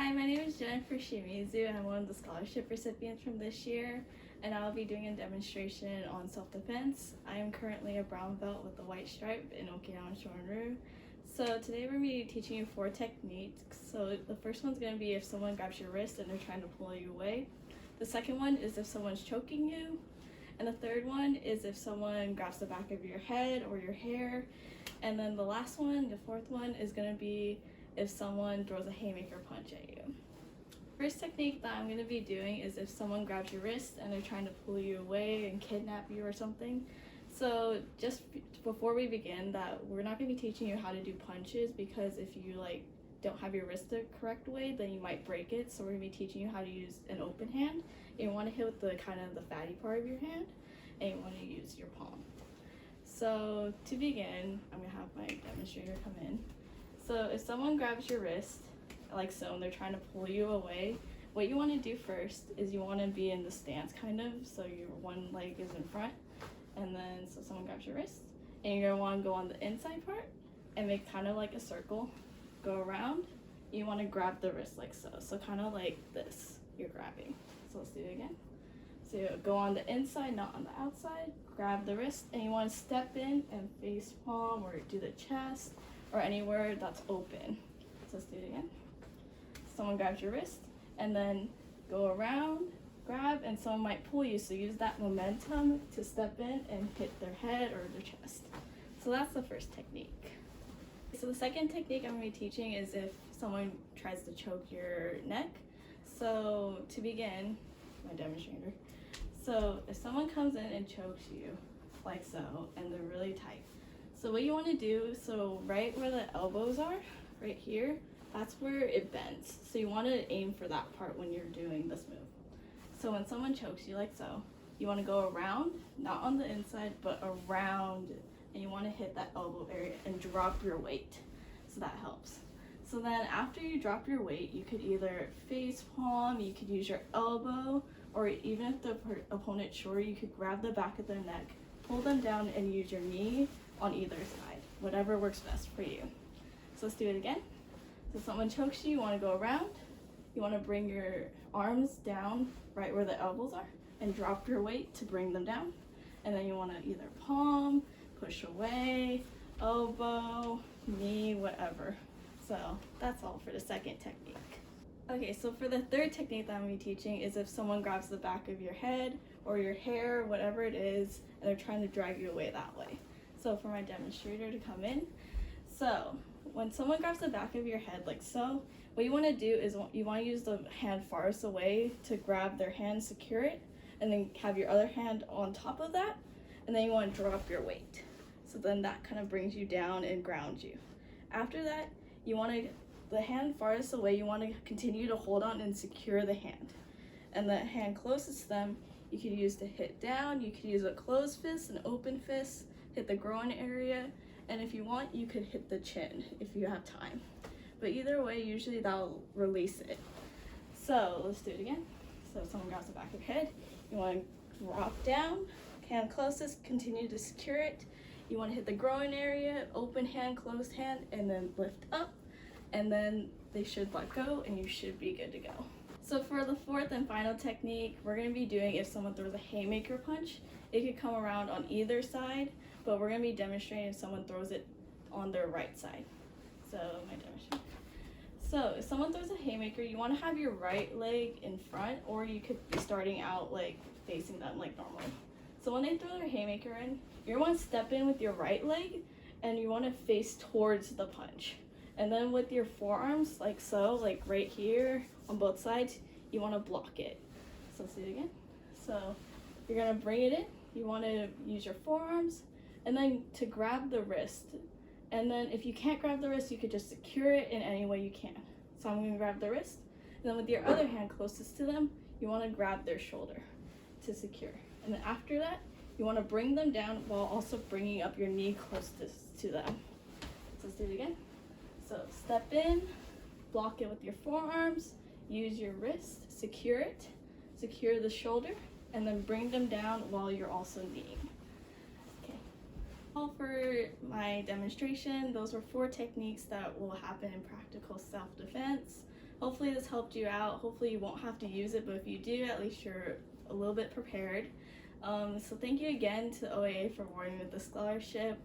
Hi, my name is Jennifer Shimizu, and I'm one of the scholarship recipients from this year, and I'll be doing a demonstration on self-defense. I am currently a brown belt with a white stripe in Okinawan Shorin-ryu. So today we're going to be teaching you 4 techniques. So the first one's going to be if someone grabs your wrist and they're trying to pull you away. The second one is if someone's choking you. And the third one is if someone grabs the back of your head or your hair. And then the last one, the fourth one, is going to be if someone throws a haymaker punch at you. First technique that I'm going to be doing is if someone grabs your wrist and they're trying to pull you away and kidnap you or something. So just before we begin, that we're not going to be teaching you how to do punches, because if you don't have your wrist the correct way, then you might break it. So we're going to be teaching you how to use an open hand. You want to hit with the kind of the fatty part of your hand, and you want to use your palm. So to begin, I'm going to have my demonstrator come in. So if someone grabs your wrist like so and they're trying to pull you away, what you want to do first is you want to be in the stance kind of, so your one leg is in front, and then so someone grabs your wrist and you're going to want to go on the inside part and make kind of like a circle, go around. You want to grab the wrist like so, so kind of like this you're grabbing. So let's do it again. So you go on the inside, not on the outside, grab the wrist, and you want to step in and face palm or do the chest or anywhere that's open. So let's do it again. Someone grabs your wrist and then go around, grab, and someone might pull you, so use that momentum to step in and hit their head or their chest. So that's the first technique. So the second technique I'm going to be teaching is if someone tries to choke your neck. So to begin, my demonstrator. So if someone comes in and chokes you like so, and they're really tight, so what you want to do, so right where the elbows are, right here, that's where it bends. So you want to aim for that part when you're doing this move. So when someone chokes you like so, you want to go around, not on the inside, but around, and you want to hit that elbow area and drop your weight. So that helps. So then after you drop your weight, you could either face palm, you could use your elbow, or even if the opponent's short, you could grab the back of their neck, pull them down, and use your knee on either side, whatever works best for you. So let's do it again. So someone chokes you, you want to go around, you want to bring your arms down right where the elbows are and drop your weight to bring them down, and then you want to either palm, push away, elbow, knee, whatever. So that's all for the second technique. Okay, so for the third technique that I'm going to be teaching is if someone grabs the back of your head or your hair, whatever it is, and they're trying to drag you away that way. So for my demonstrator to come in, so when someone grabs the back of your head like so, what you want to do is you want to use the hand farthest away to grab their hand, secure it, and then have your other hand on top of that, and then you want to drop your weight. So then that kind of brings you down and grounds you. After that, you want to, the hand farthest away, you want to continue to hold on and secure the hand. And the hand closest to them, you could use to hit down, you could use a closed fist, an open fist, hit the groin area, and if you want, you could hit the chin if you have time. But either way, usually that'll release it. So let's do it again. So if someone grabs the back of your head, you want to drop down, hand closest, continue to secure it. You want to hit the groin area, open hand, closed hand, and then lift up, and then they should let go and you should be good to go. So for the fourth and final technique, we're going to be doing if someone throws a haymaker punch. It could come around on either side, but we're going to be demonstrating if someone throws it on their right side. So my demonstration. So if someone throws a haymaker, you want to have your right leg in front, or you could be starting out like facing them like normal. So when they throw their haymaker in, you want to step in with your right leg and you want to face towards the punch. And then with your forearms, like so, like right here on both sides, you want to block it. So let's do it again. So you're going to bring it in. You want to use your forearms and then to grab the wrist. And then if you can't grab the wrist, you could just secure it in any way you can. So I'm going to grab the wrist. And then with your other hand closest to them, you want to grab their shoulder to secure. And then after that, you want to bring them down while also bringing up your knee closest to them. So let's do it again. So step in, block it with your forearms, use your wrist, secure it, secure the shoulder, and then bring them down while you're also kneeing. Okay. All for my demonstration, those were 4 techniques that will happen in practical self-defense. Hopefully this helped you out. Hopefully you won't have to use it, but if you do, at least you're a little bit prepared. So thank you again to OAA for awarding me with the scholarship.